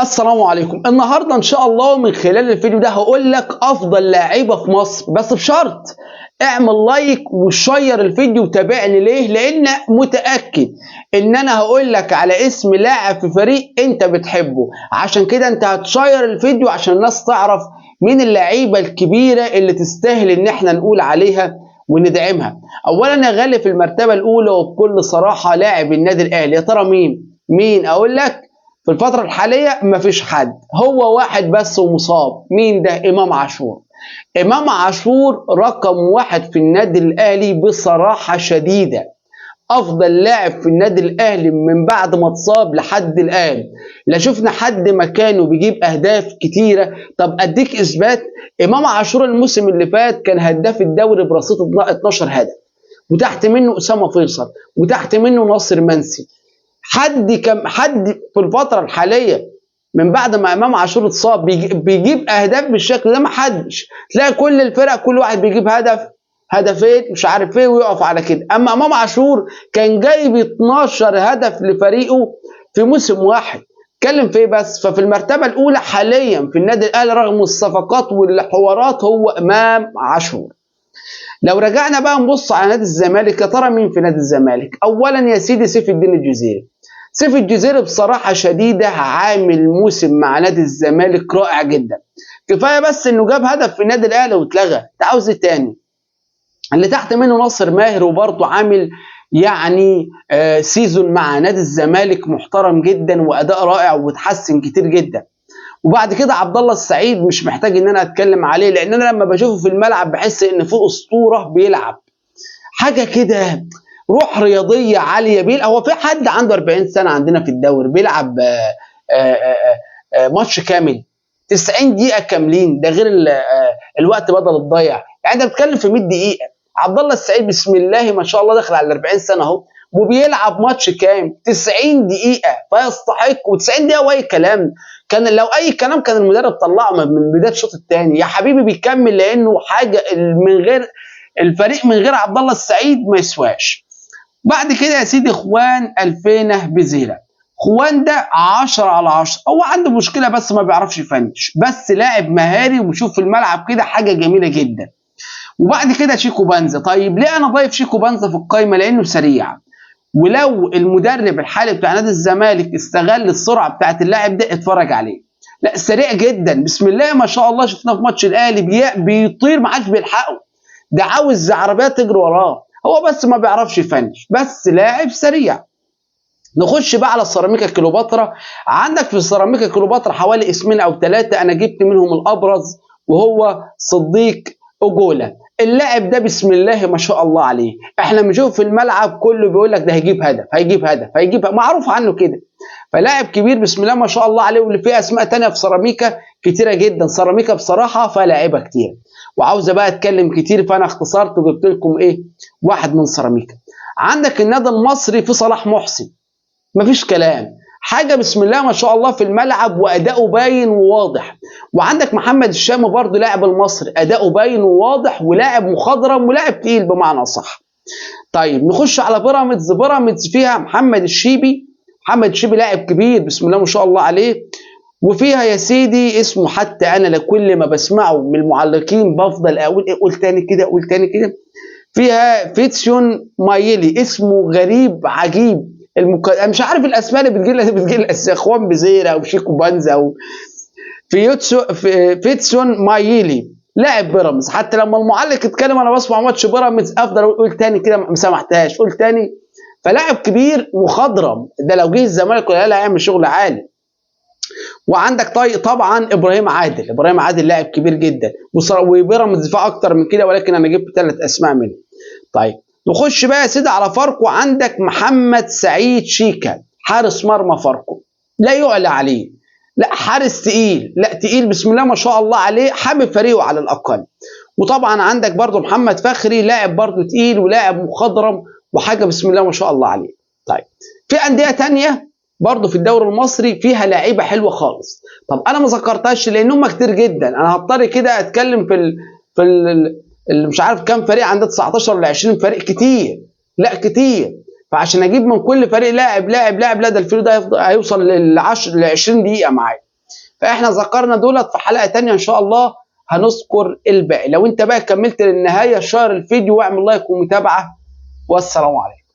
السلام عليكم. النهارده ان شاء الله من خلال الفيديو ده هقول لك افضل لاعيبه في مصر، بس بشرط اعمل لايك وشير الفيديو وتابعني. ليه؟ لان متاكد ان انا هقول لك على اسم لاعب في فريق انت بتحبه، عشان كده انت هتشير الفيديو عشان الناس تعرف مين اللعيبه الكبيره اللي تستاهل ان احنا نقول عليها وندعمها. اولا يا غالي، في المرتبه الاولى وبكل صراحه لاعب النادي الاهلي. يا ترى مين اقول لك؟ في الفترة الحالية مفيش حد، هو واحد بس ومصاب. مين ده؟ إمام عاشور. إمام عاشور رقم واحد في النادي الأهلي بصراحة شديدة، أفضل لاعب في النادي الأهلي من بعد ما اتصاب لحد الآن. لا شفنا حد مكانه بيجيب أهداف كتيرة. طب أديك إثبات، إمام عاشور الموسم اللي فات كان هداف الدوري برصيد 12 هدف، وتحت منه أسامة فيصل، وتحت منه ناصر منسي. حد في الفترة الحالية من بعد ما إمام عاشور اتصاب بيجيب أهداف بالشكل ده؟ ما حدش. تلاقي كل الفرق كل واحد بيجيب هدف هدفين مش عارف ايه ويقف على كده، اما إمام عاشور كان جايب 12 هدف لفريقه في موسم واحد. اتكلم في ايه بس؟ ففي المرتبة الأولى حاليا في النادي الأهلي رغم الصفقات والحوارات هو إمام عاشور. لو رجعنا بقى نبص على نادي الزمالك، يا ترى مين في نادي الزمالك؟ أولا يا سيدي سيف الدين الجزيري. سيف الجزيري بصراحة شديدة عامل موسم مع نادي الزمالك رائع جدا. كفاية بس انه جاب هدف في النادي الاهلي واتلغى، انت عاوز ايه تاني؟ اللي تحت منه ناصر ماهر، وبرضه عامل سيزون مع نادي الزمالك محترم جدا واداء رائع وتحسن كتير جدا. وبعد كده عبد الله السعيد مش محتاج ان انا اتكلم عليه، لان انا لما بشوفه في الملعب بحس ان في اسطورة بيلعب حاجة كده، روح رياضيه عاليه. هو في حد عنده 40 سنه عندنا في الدوري بيلعب ماتش كامل 90 دقيقه كاملين؟ ده غير الوقت بدل الضيع. يعني انت بتتكلم في 100 دقيقه. عبد الله السعيد بسم الله ما شاء الله داخل على 40 سنه اهو، وبيلعب ماتش كام 90 دقيقه، فيستحق. و90 دقيقه واي كلام، كان لو اي كلام كان المدرب طلعه من بدايه الشوط الثاني. يا حبيبي بيكمل، لانه حاجه من غير الفريق، من غير عبد الله السعيد ما يسواش. بعد كده يا سيدي خوان الفينه بزيرة. خوان ده 10 على 10. هو عنده مشكله بس ما بيعرفش يفنش، بس لاعب مهاري وبيشوف في الملعب كده حاجه جميله جدا. وبعد كده شيكو بنزا. طيب ليه انا ضايف شيكو بنزا في القايمه؟ لانه سريع، ولو المدرب الحالي بتاع نادي الزمالك استغل السرعه بتاعت اللاعب ده اتفرج عليه. لا سريع جدا بسم الله ما شاء الله. شفناه في ماتش الاهلي بيطير ما حدش بيلحقه، ده عاوز عربيات تجري وراه، هو بس ما بيعرفش يفنش، بس لاعب سريع. نخش بقى على السيراميكا كليوباترا. عندك في السيراميكا كليوباترا حوالي اسمين او ثلاثه، انا جبت منهم الابرز وهو صديق اجولا. اللاعب ده بسم الله ما شاء الله عليه، احنا بنشوف في الملعب كله بيقول لك ده هيجيب هدف هيجيب هدف هيجيب هدف، معروف عنه كده. فلاعب كبير بسم الله ما شاء الله عليه. واللي فيه اسماء ثانيه في سيراميكا كتيره جدا. سيراميكا بصراحه فيها لاعيبه كتير، وعاوزه بقى اتكلم كتير، فانا اختصرت وجبت لكم واحد من سيراميكا. عندك النادي المصري في صلاح محسن، مفيش كلام، حاجه بسم الله ما شاء الله في الملعب واداؤه باين وواضح. وعندك محمد الشامي برضه لاعب المصري، اداؤه باين وواضح، ولاعب مخضرم ولاعب تقيل بمعنى صح. طيب نخش على بيراميدز. بيراميدز فيها محمد الشيبي. محمد الشيبي لاعب كبير بسم الله ما شاء الله عليه. وفيها يا سيدي اسمه، حتى انا لكل ما بسمعه من المعلقين بفضل اقول قول تاني كده قول تاني كده. فيها فيتسيون مايلي، اسمه غريب عجيب. انا مش عارف الاسماء اللي بتجي اخوان بزيرة او شيكو بانزا او فيتسيون مايلي لاعب بيراميدز. حتى لما المعلق اتكلم انا بسمع ماتش بيراميدز افضل اقول تاني كده، ما سمعتهاش قول تاني. فلاعب كبير مخضرم، ده لو جه الزمالك ولا هيعمل شغل عالي. وعندك طبعا ابراهيم عادل لاعب كبير جدا، وبيراميدز فيه اكتر من كده، ولكن انا جبت 3 اسماء منهم. طيب نخش بقى يا سيدي على فاركو. عندك محمد سعيد شيكا، حارس مرمى فاركو، لا يعلى عليه، لا حارس تقيل، لا تقيل بسم الله ما شاء الله عليه، حابب فريقه على الاقل. وطبعا عندك برضو محمد فخري، لاعب برضو تقيل ولاعب مخضرم وحاجه بسم الله ما شاء الله عليه. طيب في انديه ثانيه برضو في الدوري المصري فيها لعيبه حلوه خالص. طب انا ما ذكرتهاش لانهم كتير جدا، انا هضطر كده اتكلم اللي مش عارف كام فريق، عندنا 19 ل 20 فريق، كتير، لا كتير. فعشان اجيب من كل فريق لاعب لا، ده الفيديو ده هيوصل ل 10 ل 20 دقيقه معايا. فاحنا ذكرنا دولت في حلقه ثانيه ان شاء الله هنذكر الباقي. لو انت بقى كملت للنهايه شير الفيديو واعمل لايك ومتابعه، والسلام عليكم.